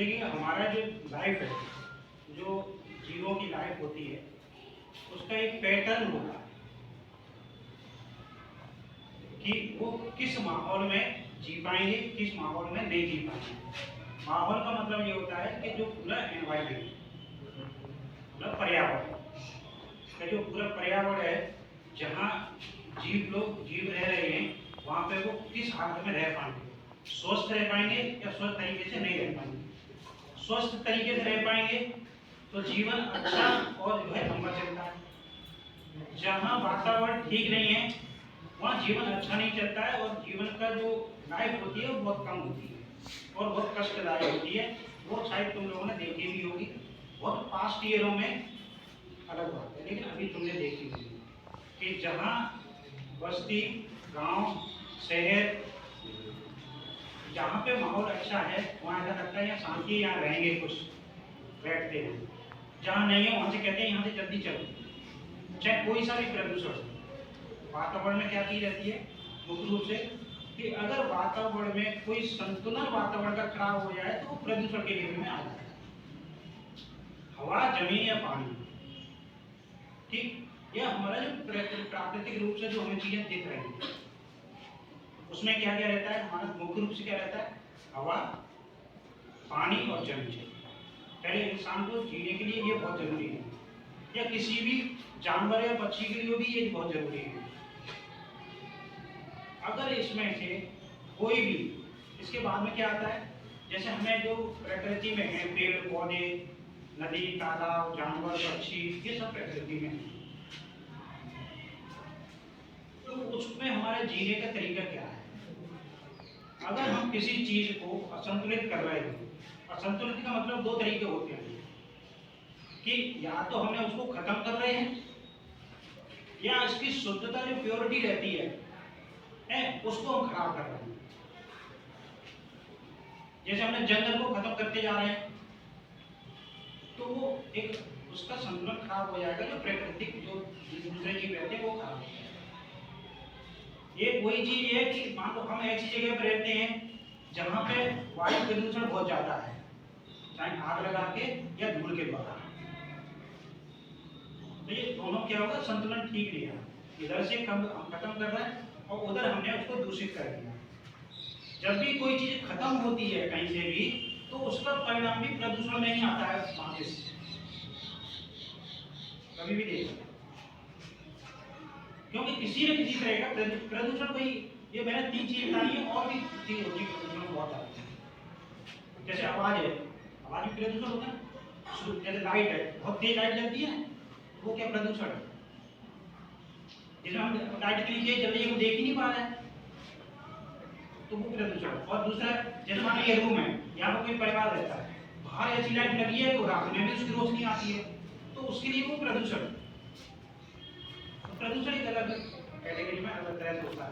देखिए हमारा जो लाइफ है, जो जीवों की लाइफ होती है, उसका एक पैटर्न होता है कि वो किस माहौल में जी पाएंगे, किस माहौल में नहीं जी पाएंगे। माहौल का मतलब ये होता है कि जो पूरा एनवायरमेंट, मतलब पर्यावरण का जो पूरा पर्यावरण है, जहाँ जीव रह रहे हैं, वहाँ पे वो किस हालत में रह पाएंगे, स्वस्थ रह पाएंगे या स्वस्थ तरीके से नहीं रह पाएंगे। स्वस्थ तरीके से रह पाएंगे तो जीवन अच्छा और जो है लंबा चलता है। जहाँ वातावरण ठीक नहीं है, वहाँ जीवन अच्छा नहीं चलता है और जीवन का जो लाइफ होती है वो बहुत कम होती है और बहुत कष्टदायक होती है। वो शायद तुम लोगों ने देखी भी होगी, बहुत पास्ट ईयरों में अलग बात है, लेकिन अभी तुमने देखी होगी कि जहाँ बस्ती, गांव, शहर, जहाँ पे माहौल अच्छा है, वहाँ ऐसा लगता है यहाँ शांति, यहाँ रहेंगे, कुछ बैठते हैं। जहाँ नहीं है वहाँ से कहते हैं यहाँ से जल्दी चलो। चाहे कोई सा भी प्रदूषण, वातावरण में क्या चीज रहती है मुख्य रूप से कि अगर वातावरण में कोई संतुलन वातावरण का खराब हो जाए तो वो प्रदूषण के लेवल में आ जाता है। हवा, जमीन या पानी, ठीक, यह हमारा जो प्राकृतिक रूप से जो हमें चीजें दिख रही है, उसमें क्या क्या रहता है हमारा मुख्य रूप से क्या रहता है, हवा, पानी और जमीन। पहले इंसान को जीने के लिए ये बहुत जरूरी है, या किसी भी जानवर या पक्षी के लिए भी ये बहुत जरूरी है। अगर इसमें से कोई भी, इसके बाद में क्या आता है, जैसे हमें जो प्रकृति में है, पेड़ पौधे, नदी, तालाब, जानवर, पक्षी, ये सब प्रकृति में है। तो उसमें हमारे जीने का तरीका क्या है। अगर हम किसी चीज को असंतुलित कर रहे हैं, असंतुलित का मतलब दो तरीके होते हैं कि या तो हमने उसको खत्म कर रहे हैं, या इसकी शुद्धता जो प्योरिटी रहती है उसको हम खराब कर रहे हैं। जैसे हमने जंगल को खत्म करते जा रहे हैं तो वो एक उसका संतुलन खराब हो जाएगा, जो प्राकृतिक जो दूसरे जीव रहते हैं वो खराब हो जाएगा। ये वही चीज है कि मान लो हम ऐसी जगह पर रहते हैं जहाँ पे वायु प्रदूषण बहुत ज्यादा है, चाहे आग लगा के या धूल के द्वारा, तो ये दोनों क्या होगा, संतुलन ठीक नहीं है। इधर से कम हम खत्म कर रहे हैं और उधर हमने उसको दूषित कर दिया। जब भी कोई चीज खत्म होती है कहीं से भी, तो उसका परिणाम भी प्रदूषण में ही आता है वहां से, कभी भी देखो, क्योंकि किसी न किसी तरह का प्रदूषण कोई, ये मैंने तीन चीज बताई है, और भी चीज होती है प्रदूषण बहुत आती है। जैसे आवाज है, आवाज भी प्रदूषण होता है। जैसे लाइट है, बहुत तेज लाइट जलती है, वो क्या प्रदूषण है। जैसे हम लाइट के नीचे जल रही है, वो देख ही नहीं पा रहे हैं, तो वो प्रदूषण। और दूसरा, जैसे मान लीजिए रूम है, यहाँ पर कोई परिवार रहता है, बाहर ऐसी लाइट लगी है तो रात में भी उसकी रोशनी आती है, तो उसके लिए वो प्रदूषण। तो प्रदूषण एक अलग कैटेगरी में अलग तरह से होता है।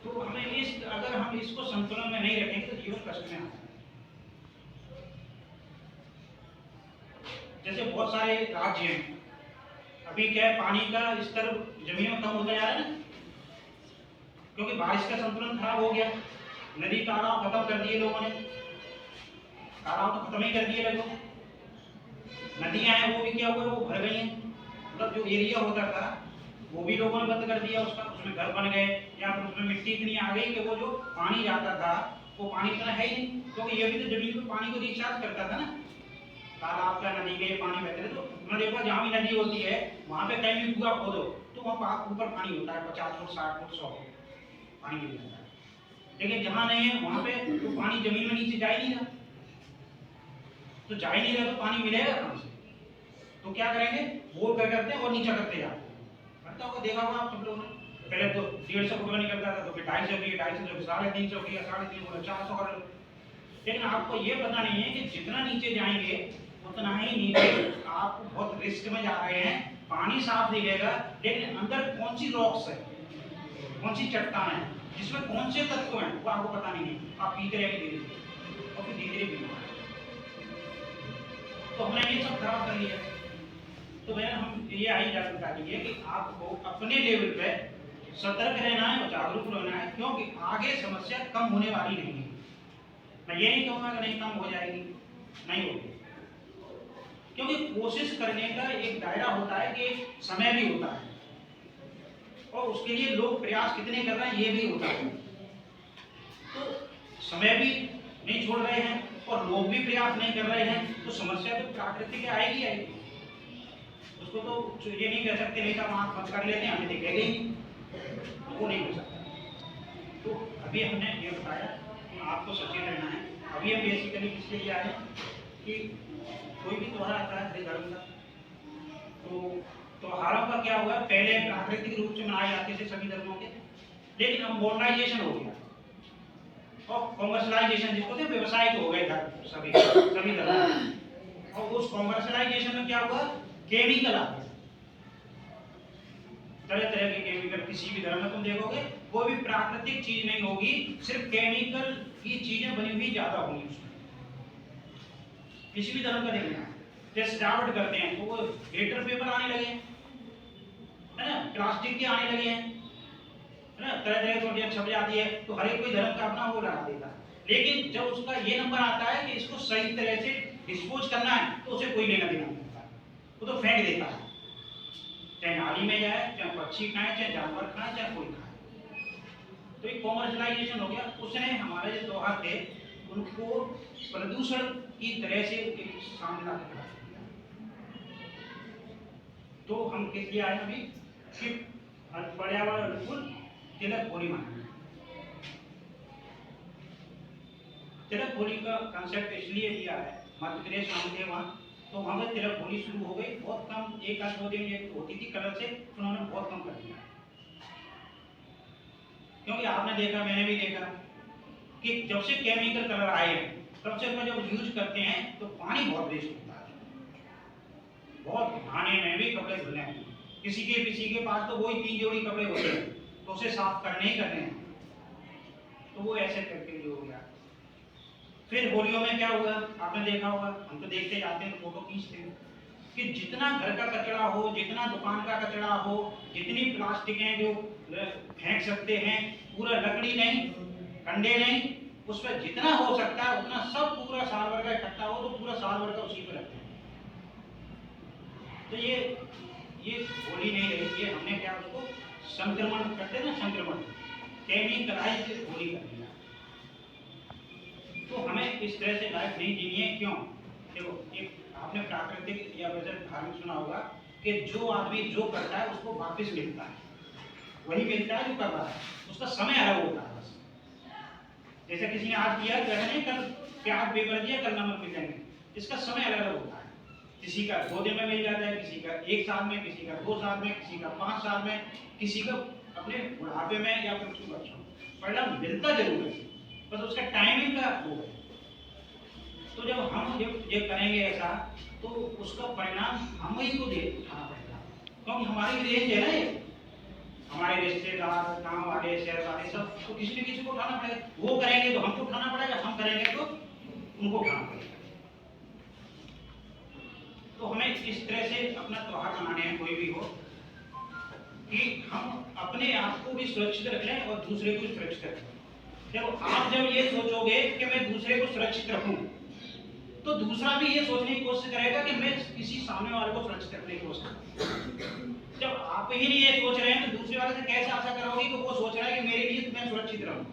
तो हमें अगर हम इसको संतुलन में नहीं रखेंगे तो जीवन कष्ट में आता है। जैसे बहुत सारे राज्य हैं, अभी क्या है, पानी का स्तर जमीन में कम होता जा रहा है ना, क्योंकि बारिश का संतुलन खराब हो गया। नदी तालाब खत्म कर दिए लोगों ने, तालाब तो खत्म ही कर दिए लोगों। नदियां हैं वो भी क्या हुआ, वो भर गई हैं, मतलब जो एरिया होता था वो भी लोगों ने बंद कर दिया, उसमें घर बन गए, या फिर उसमें मिट्टी इतनी आ गई कि वो जो पानी जाता था वो पानी इतना है ही नहीं, क्योंकि ये भी तो जमीन में पानी को रिचार्ज करता था ना। तालाब का, नदी के पानी बहते थे, तो उन्होंने देखा जहाँ भी नदी होती है वहाँ पे कहीं भी कुआं खोदो तो वहाँ ऊपर पानी होता है, 50 फुट, 60 फुट, 100 फुट पानी मिल जाता है। लेकिन जहाँ नहीं है वहाँ पे तो पानी जमीन में नीचे जा ही नहीं रहा, तो जा ही नहीं रहा तो पानी मिलेगा कहाँ से। तो क्या करेंगे, बोर कर करते हैं और नीचा करते जाते हैं। करता होगा, देखा होगा आप सब लोगों ने, पहले तो 150 फुट का निकलता था, तो फिर 250 की, 250 से 350 की, 350, 400 कर लो। लेकिन आपको ये पता नहीं है कि जितना नीचे जाएंगे उतना ही नीचे आप बहुत रिस्क में जा रहे हैं। पानी साफ दिखेगा, लेकिन अंदर कौन सी रॉक्स है, कौन सी चट्टान है, जिसमें कौन से तत्व हैं, वो आपको पता नहीं है। आप पीते रहेंगे धीरे धीरे और फिर धीरे धीरे बीमार। तो हमने ये सब खराब कर लिया। तो मैंने हम ये आई जागरूकता दी है कि आपको अपने लेवल पे सतर्क रहना है और जागरूक रहना है, क्योंकि आगे समस्या कम होने वाली नहीं है। मैं ये नहीं कहूँगा कि नहीं कम हो जाएगी, कोशिश करने का एक दायरा होता है कि एक समय भी होता है, और उसके लिए लोग प्रयास कितने कर रहे हैं ये भी होता है। तो समय भी नहीं छोड़ रहे हैं और लोग भी प्रयास नहीं कर रहे हैं, तो समस्या तो प्राकृतिक आएगी आएगी। उसको तो ये नहीं कह सकते नहीं साहब आँख बंद कर लेते हैं, हमें दिखेगा ही, तो वो नहीं हो सकता। तो अभी हमने ये बताया कि आपको सचेत रहना है। अभी हम बेसिकली किसके लिए आए कि कोई भी त्योहार आता है हर धर्म का, तो त्योहारों का क्या हुआ, पहले प्राकृतिक रूप से मनाए जाते थे सभी धर्मों के, लेकिन अब मॉडर्नाइजेशन हो गया और कॉमर्शलाइजेशन, जिसको थे व्यवसायिक हो गए धर्म सभी धर्म। और उस कॉमर्शलाइजेशन में क्या हुआ, केमिकल आ गया, तरह तरह के केमिकल। किसी भी धर्म में तुम देखोगे कोई भी प्राकृतिक चीज नहीं होगी, सिर्फ केमिकल की चीजें बनी हुई ज्यादा होंगी उसमें। किसी भी धर्म का देखना, जैसे सजावट करते हैं तो वो ग्लिटर पेपर आने लगे हैं, है ना, प्लास्टिक के आने लगे हैं, है ना, तरह तरह की चीजें छप जाती है, तो हर एक कोई धर्म का अपना वो लगा देता है। लेकिन जब उसका ये नंबर आता है कि इसको सही तरह से डिस्पोज करना है, तो उसे कोई लेना देना नहीं होता, वो तो फेंक देता है, चाहे नाली में जाए, चाहे पक्षी खाए, चाहे जानवर खाए, चाहे कोई खाए। तो एक कॉमर्शलाइजेशन हो गया, उसने हमारे जो त्योहार थे उनको प्रदूषण की तरह से एक सामने ला के रख दिया। तो हम किस लिए आए अभी कि पर्यावरण अनुकूल तिलक होली मनाना। तिलक होली का कंसेप्ट इसलिए दिया है, मध्य प्रदेश हम थे वहाँ, तो वहाँ पर तिलक होली शुरू हो गई, बहुत कम, एक आध दो दिन ये होती थी कलर से, उन्होंने बहुत कम कर दिया। क्योंकि आपने देखा, मैंने भी देखा कि जब से केमिकल कलर आए हैं तब से जब यूज करते हैं तो पानी बहुत वेस्ट होता है, बहुत नहाने में भी, कपड़े धुलने में, किसी के पास तो वही 3 जोड़ी कपड़े होते हैं तो उसे साफ करने ही करने हैं, तो वो ऐसे करके जो हो गया। फिर होलियों में क्या हुआ, आपने देखा होगा, हम तो देखते जाते हैं, फोटो खींचते हैं कि जितना घर का कचरा हो, जितना दुकान का कचरा हो, जितनी प्लास्टिकें जो फेंक सकते हैं, पूरा लकड़ी नहीं, कंडे नहीं, उस पर जितना हो सकता है उतना सब पूरा साल भर का इकट्ठा हो, तो पूरा साल भर का उसी पर रखते हैं। तो ये होली नहीं रही, ये हमने क्या उसको संक्रमण करते हैं ना, संक्रमण, केमिकलाइज होली कर दिया। तो हमें इस तरह से लाइफ नहीं जीनी है। क्यों? देखो, एक आपने प्राकृतिक या वैसे धार्मिक सुना होगा कि जो आदमी जो करता है उसको वापस मिलता है, वही मिलता है जो कर रहा है, उसका समय अलग होता है। बस जैसे किसी ने आज किया, कहने कल प्याज पेपर दिया, कल नमक मिल जाएंगे, इसका समय अलग अलग होता है। किसी का 2 दिन में मिल जाता है, किसी का 1 साल में, किसी का 2 साल में, किसी का 5 साल में, किसी का अपने बुढ़ापे में या फिर कुछ वर्षों में, परिणाम मिलता जरूर है, बस उसका टाइमिंग का वो है। तो जब हम ये करेंगे ऐसा, तो उसका परिणाम हम ही को उठाना पड़ेगा, क्योंकि हमारी रेंज है ना, ये हमारे रिश्तेदार, गांव वाले, शहर वाले, सब तो किसी न किसी को उठाना पड़ेगा। वो करेंगे तो हमको उठाना पड़ेगा, हम करेंगे तो उनको उठाना पड़ेगा। तो हमें इस तरह से अपना त्योहार मनाने हैं, कोई भी हो, कि हम अपने आप को भी सुरक्षित रख लें और दूसरे को सुरक्षित रखें। देखो, आप जब ये सोचोगे कि मैं दूसरे को सुरक्षित रखूं, तो दूसरा भी ये सोचने की कोशिश करेगा कि मैं किसी सामने वाले को सुरक्षित रखने की कोशिश करूं। जब आप ही नहीं ये सोच रहे हैं तो दूसरे वाले से कैसे आशा करोगे कि वो सोच रहा है कि मेरे लिए मैं सुरक्षित रहूं।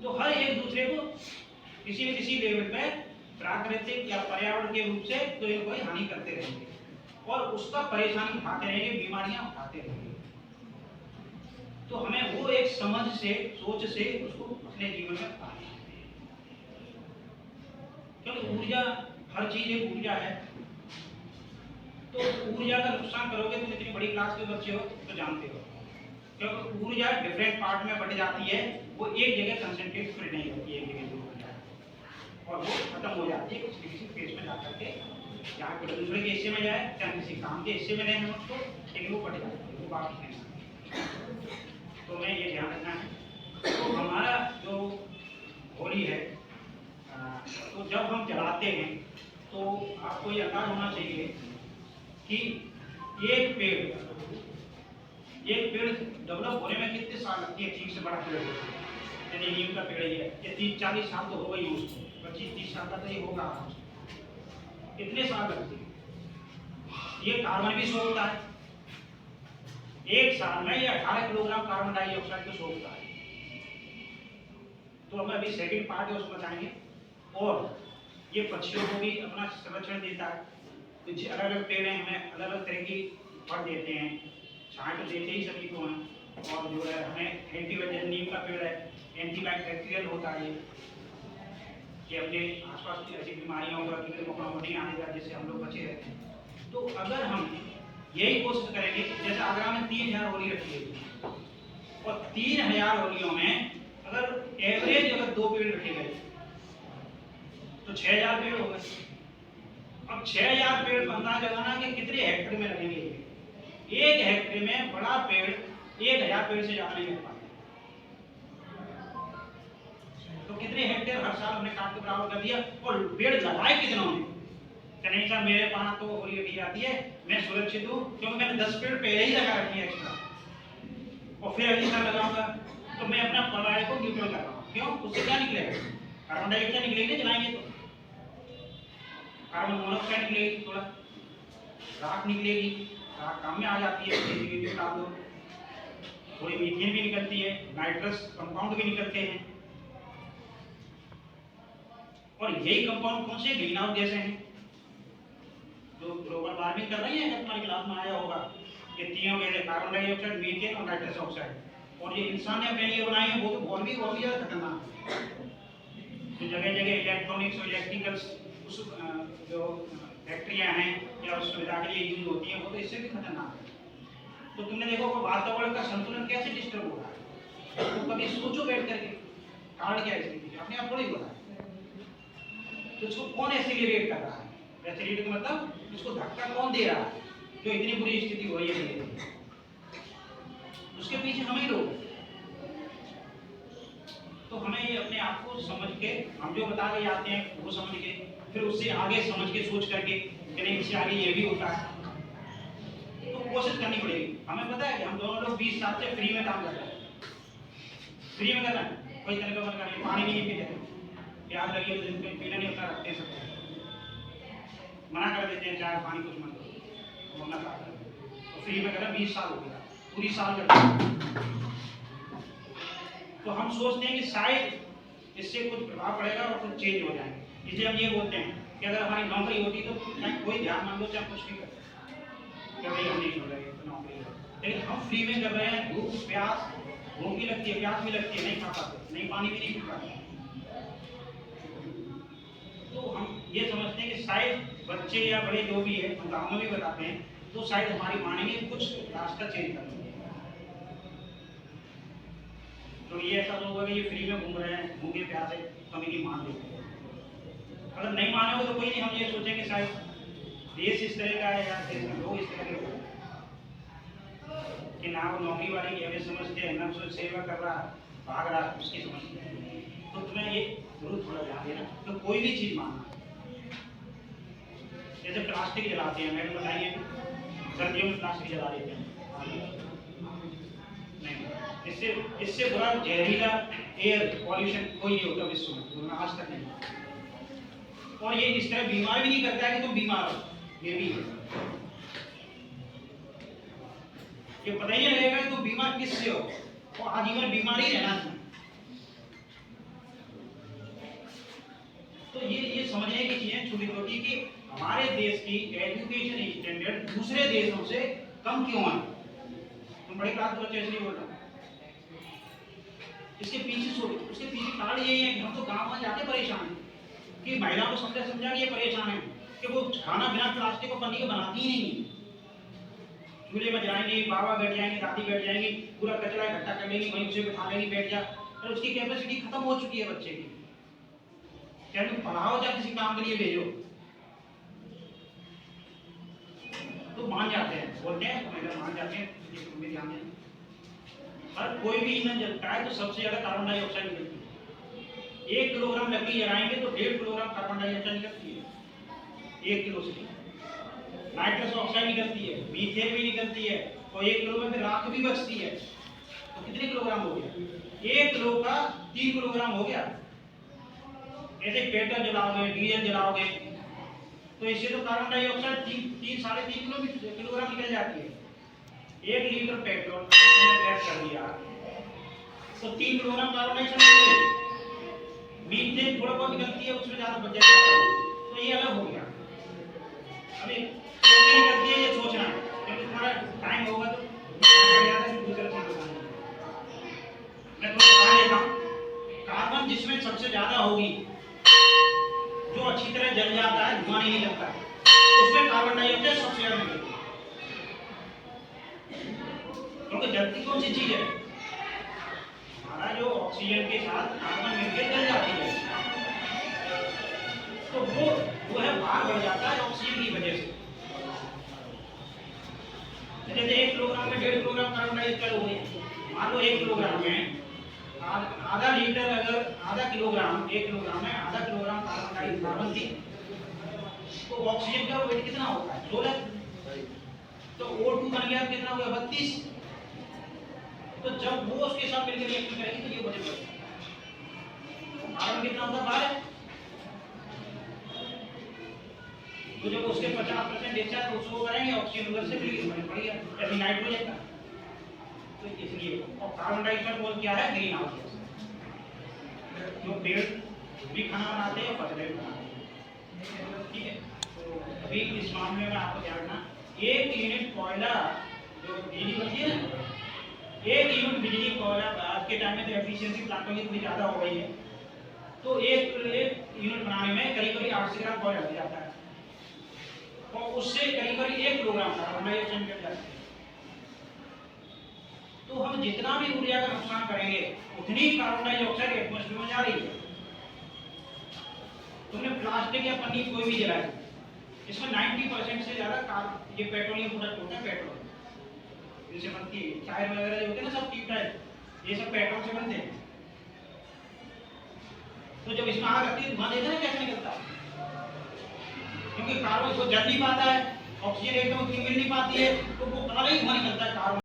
तो हर एक दूसरे को किसी न किसी लेवल पे प्राकृतिक या पर्यावरण के रूप से कोई कोई हानि करते रहेंगे और उसका परेशानी उठाते रहेंगे, बीमारियां उठाते रहेंगे। तो हमें वो एक समझ से, सोच से उसको अपने जीवन में पाना है। क्योंकि ऊर्जा, हर चीज एक ऊर्जा है, तो ऊर्जा का नुकसान करोगे, तुम इतनी बड़ी क्लास के बच्चे हो तो जानते हो, क्योंकि ऊर्जा डिफरेंट पार्ट में बट जाती है, वो एक जगह कंसंट्रेट फिर नहीं होती है, एक जगह और वो खत्म हो जाती है किसी फेज में जाकर के, चाहे दूसरे के हिस्से में जाए, चाहे किसी काम के हिस्से में लें हम उसको, लेकिन वो बढ़ जाती है, वो बाकी नहीं। तो मैं ये ध्यान रखना है। तो हमारा जो होली है, तो जब हम जलाते हैं तो आपको ये अंदाज होना चाहिए कि एक पेड़ डेवलप होने में कितने साल लगती है, ठीक से बड़ा पेड़ होता है। जैसे नीम का पेड़ है, ये 30-40 साल तो हो गई उसको, 25-30 साल का तो ये होगा। कितने साल लगते हैं। ये कार्बन भी सोखता है, एक साल में ये 18 किलोग्राम कार्बन डाइऑक्साइड को सोखता है। तो हम अभी सेकंड पार्ट है उसको बताएंगे। और ये पक्षियों को भी अपना संरक्षण देता है। कुछ अलग अलग पेड़ हैं, हमें अलग अलग तरह की फल देते हैं, छांट तो देते ही सभी को हैं। और जो है हमें एंटीबायोटिक, नीम का पेड़ है, एंटीबैक्टीरियल होता है ये अपने आसपास की ऐसी बीमारियों का कीड़े मकोड़ों नहीं आने का, जिससे हम लोग बचे रहते हैं। तो अगर हम यही कोशिश करेंगे, जैसे आगरा में 3000 होली रखी है और 3000 होलियों में अगर एवरेज अगर 2 पेड़ रखे गए तो 6000 पेड़ हो गए। अब 6000 पेड़ का अंदाज लगाना कि कितने हेक्टेयर में लगेंगे। एक हेक्टेयर में बड़ा पेड़ 1000 पेड़ से ज्यादा नहीं लग पाता। तो कितने हेक्टेयर हर साल हमने काट के बराबर कर दिया। और पेड़ लगाए कितनों ने कि नहीं सर मेरे पास तो होली रखी जाती है, मैं सुरक्षित हूँ क्योंकि मैंने 10 पेड़ पहले ही लगा रखी है एक्स्ट्रा, और फिर अगली साल लगाऊंगा तो मैं अपना पर्यावरण को न्यूट्रल कर रहा हूँ। क्यों? उससे क्या निकलेगा? कार्बन डाइऑक्साइड निकलेगी, जलाएंगे तो कार्बन मोनोऑक्साइड निकलेगी, थोड़ा राख निकलेगी, राख काम में आ जाती है, डाल दो, थोड़ी मीथेन भी निकलती है, नाइट्रस कंपाउंड भी निकलते हैं। और यही कंपाउंड कौन से ग्रीन हाउस गैसें हैं जो ग्लोबल वार्मिंग कर रही है। अगर तुम्हारी क्लास में आया होगा, ये तीनों गैसें कार्बन डाइऑक्साइड, मीथेन और नाइट्रस ऑक्साइड। और ये इंसान ने अपने लिए बनाई है, वो तो और भी ज्यादा खतरनाक है। तो जगह जगह इलेक्ट्रॉनिक्स और इलेक्ट्रिकल्स उस जो फैक्ट्रियां हैं या उस सुविधा के लिए यूज होती हैं, वो तो इससे भी खतरनाक है। तो तुमने देखो वातावरण का संतुलन कैसे डिस्टर्ब हो रहा है। तो कभी सोचो बैठ करके कारण क्या है इसके पीछे, अपने आप थोड़ी हो रहा है। तो इसको कौन एक्सीलरेट कर रहा है? एक्सीलरेट का मतलब इसको धक्का कौन दे रहा है जो इतनी बुरी स्थिति हो रही है? उसके पीछे हम ही लोग। तो हमें ये अपने आप को समझ के, हम जो बता के जाते हैं वो समझ के, फिर उससे आगे समझ के सोच करके कि नहीं इससे आगे ये भी होता है, तो कोशिश करनी पड़ेगी। हमें पता है कि हम दोनों लोग 20 साल से फ्री में काम कर रहे हैं, फ्री में कर रहे हैं, कोई तरीका बन कर पानी भी नहीं पीते, प्याज लगी तो दिन पीना नहीं होता, रखते हैं सब मना कर देते हैं, चाय पानी कुछ मत करो, मना कर तो फ्री में कर रहे हैं। 20 साल हो गया, पूरी साल करते हैं। तो हम सोचते हैं कि शायद इससे कुछ प्रभाव पड़ेगा और कुछ चेंज हो जाएंगे, इसलिए हम ये बोलते हैं कि अगर हमारी नौकरी होती तो कोई ध्यान मान लो चाहे कुछ भी कर, भाई हम नहीं हो रहे तो नौकरी, लेकिन हम फ्री में कर रहे हैं। भूख प्यास, भूख भी लगती है, प्यास भी लगती है, नहीं खा पाते, नहीं पानी भी नहीं पी पाते। तो हम ये समझते हैं कि शायद बच्चे या बड़े जो भी है, हम गाँव में भी बताते हैं, तो शायद हमारी मानेंगे कुछ रास्ता चेंज कर। तो ये ऐसा लोग कि ये फ्री में घूम रहे हैं, भूखे प्यासे, तो हम इनकी मान लेते हैं। अगर नहीं मानोगे तो कोई नहीं, हम ये सोचेंगे शायद देश इस तरह का है या देश में लोग इस तरह के कि ना वो नौकरी वाले की हमें समझते हैं, ना उसको सेवा कर रहा, भाग रहा, उसकी समझते हैं। तो तुम्हें ये जरूर थोड़ा ध्यान देना। तो कोई भी चीज मानना, जैसे प्लास्टिक जलाते हैं, मैंने बताइए सर्दियों में प्लास्टिक जला देते हैं, इससे बुरा जहरीला एयर पॉल्यूशन कोई नहीं होता विश्व में, आज तक नहीं। और ये इस तरह बीमार भी नहीं करता है कि तुम बीमार हो, ये भी है। ये पता ही नहीं लगेगा कि तुम बीमार किससे हो, और आजीवन बीमार ही रहना चाहिए। तो ये समझने की चीजें छोटी छोटी कि हमारे देश की एजुकेशन स्टैंडर्ड दूसरे देशों से कम क्यों है। तुम बड़े क्लास के बच्चे ऐसे नहीं बोल रहे, इसके पीछे उसके पीछे कारण यही है कि हम तो गांव में जाके परेशान हैं कि महिलाओं को समझा कि ये परेशान है कि वो खाना बिना प्लास्टिक और पन्नी के बनाती ही नहीं। चूल्हे में जाएंगे, बाबा बैठ जाएंगे, दादी बैठ जाएंगी, पूरा कचरा इकट्ठा कर लेंगी, वहीं उसे बिठा लेंगी, बैठ जा, और उसकी कैपेसिटी खत्म हो चुकी है बच्चे की। क्या तुम पढ़ाओ या किसी काम के लिए भेजो तो मान जाते हैं, बोलते हैं मान जाते हैं, तुम भी ध्यान दें। और कोई भी ईंधन जलता है तो सबसे ज्यादा कार्बन डाइऑक्साइड निकलती है। 1 किलोग्राम लकड़ी जलाएंगे तो 1.5 किलोग्राम कार्बन डाइऑक्साइड निकलती है 1 किलो से। नाइट्रस ऑक्साइड निकलती है, मीथेन भी निकलती है, और 1 किलो में फिर राख भी बचती है। तो कितने किलोग्राम हो गया? 1 किलो का 3 किलोग्राम हो गया। ऐसे पेट्रोल जलाओगे, डीजल जलाओगे तो इससे तो कार्बन डाइऑक्साइड 3-3.5 किलोग्राम निकल जाती है। 1 लीटर पेट्रोल गैस कर दिया तो 3 किलोग्राम कार्बन डाइऑक्साइड निकलेगी। मीथेन थोड़ा बहुत निकलती है, उसमें ज्यादा बच जाता है, तो ये अलग हो गया। अभी सोचने निकलती है, ये सोचना है क्योंकि तुम्हारा टाइम होगा तो दूसरा चीज बताऊंगा। मैं तुम्हें बता देता हूँ, कार्बन जिसमें सबसे ज्यादा होगी, जो अच्छी तरह जल जाता है, धुआं नहीं लगता, उसमें कार्बन डाइऑक्साइड सबसे ज्यादा निकलती है। क्योंकि जलती कौन सी चीज है? हमारा जो ऑक्सीजन के साथ कार्बन मिलकर जल जाती है, तो वो है भार बढ़ जाता है ऑक्सीजन की वजह से। जैसे 1 किलोग्राम में 1.5 किलोग्राम कार्बन डाइऑक्साइड हो गई। मान लो 1 किलोग्राम में आधा लीटर, अगर आधा किलोग्राम, 1 किलोग्राम में आधा किलोग्राम कार्बन थी, तो ऑक्सीजन का वेट कितना होता है? 16। तो O2 बन गया कितना हुआ? 32। तो जब वो उसके साथ मिलकर रिएक्शन करेगी तो ये बचेगा। कार्बन कितना होता है? 12। तो जब उसके 50% हिस्सा तो उसको करेंगे, ऑक्सीजन उधर से रिलीज होने पड़ेगा, ऐसे नाइट्रोजन का। तो इसलिए और कार्बन डाइऑक्साइड बोल क्या है? Green house gas. जो पेड़ भी खाना बनाते हैं, फसलें भी बनाते हैं। ठीक है, तो अभी इस मामले में आपको ध्यान रखना, 1 यूनिट कोयला जो बिजली बनती है ना, 1 यूनिट बिजली कोयला, आज के टाइम में तो एफिशिएंसी प्लांटों की थोड़ी ज़्यादा हो गई है, तो एक यूनिट बनाने में करीब 800 ग्राम कोयला लग जाता है, और उससे करीब 1 किलोग्राम कार्बन डाइऑक्साइड निकल जाता है। तो हम जितना भी ऊर्जा का नुकसान करेंगे, उतनी कार्बन डाइऑक्साइड एटमॉस्फेयर में जा रही है। तुमने प्लास्टिक या पन्नी कोई भी जलाई, इसमें 90% से ज्यादा ये पेट्रोलियम प्रोडक्ट होता है। पेट्रोल जैसे बनती है टायर वगैरह जो होते हैं ना, सब ट्यूब टायर, ये सब पेट्रोल से बनते हैं। तो जब इसमें आग लगती है, धुआं देखा ना कैसे निकलता है? क्योंकि कार्बन को जल नहीं पाता है, ऑक्सीजन एकदम उतनी मिल नहीं पाती है, तो वो काला ही धुआं निकलता है कार्बन।